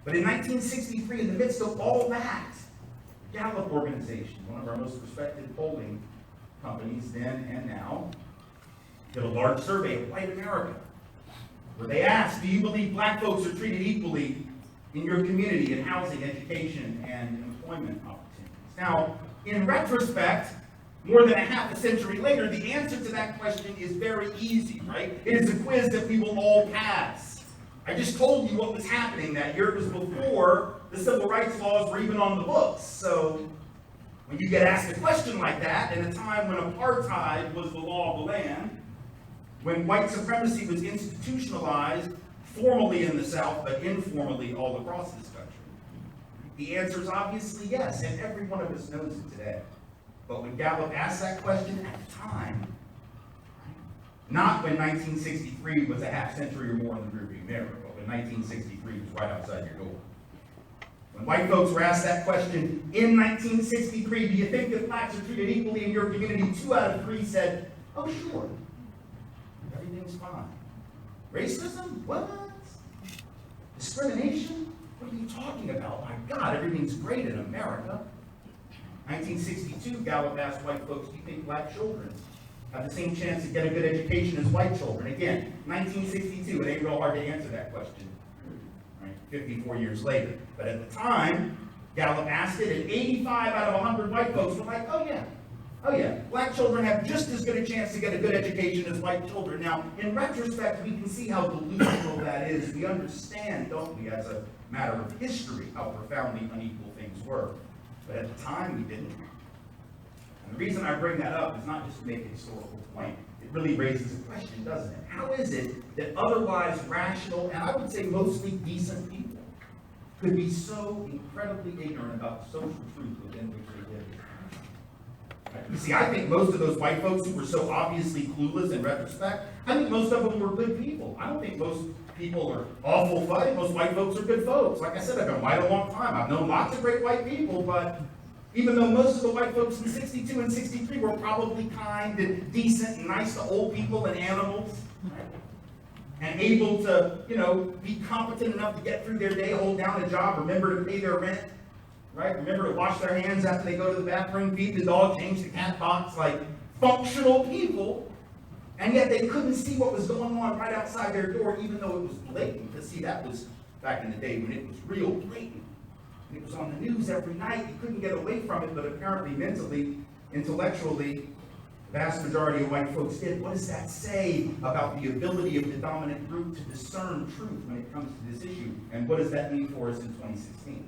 But in 1963, in the midst of all that, Gallup organization, one of our most respected polling companies then and now, did a large survey of white America, where they asked, do you believe black folks are treated equally in your community in housing, education, and employment opportunities? Now, in retrospect, more than a half a century later, the answer to that question is very easy, right? It is a quiz that we will all pass. I just told you what was happening that year. It was before the civil rights laws were even on the books. So when you get asked a question like that, in a time when apartheid was the law of the land, when white supremacy was institutionalized formally in the South, but informally all across this country, the answer is obviously yes, and every one of us knows it today. But when Gallup asked that question at the time, not when 1963 was a half century or more in the rearview mirror, but when 1963 was right outside your door. When white folks were asked that question in 1963, do you think that blacks are treated equally in your community? 2 out of 3 said, oh sure, everything's fine. Racism? What? Discrimination? What are you talking about? My God, everything's great in America. 1962, Gallup asked white folks, do you think black children have the same chance to get a good education as white children? Again, 1962, it ain't real hard to answer that question, right? 54 years later. But at the time, Gallup asked it, and 85 out of 100 white folks were like, oh yeah, black children have just as good a chance to get a good education as white children. Now, in retrospect, we can see how delusional that is. We understand, don't we, as a matter of history, how profoundly unequal things were. But at the time, we didn't. And the reason I bring that up is not just to make a historical point. It really raises a question, doesn't it? How is it that otherwise rational, and I would say mostly decent people, could be so incredibly ignorant about the social truth within which they live? You see, I think most of those white folks who were so obviously clueless in retrospect, I think most of them were good people. I don't think most people are awful fighting. Most white folks are good folks. Like I said, I've been white a long time. I've known lots of great white people, but even though most of the white folks in 62 and 63 were probably kind and decent and nice to old people and animals, right? And able to, be competent enough to get through their day, hold down a job, remember to pay their rent, right? Remember to wash their hands after they go to the bathroom, feed the dog, change the cat box, like functional people. And yet they couldn't see what was going on right outside their door, even though it was blatant. Because see, that was back in the day when it was real blatant. And it was on the news every night. You couldn't get away from it, but apparently mentally, intellectually, the vast majority of white folks did. What does that say about the ability of the dominant group to discern truth when it comes to this issue? And what does that mean for us in 2016?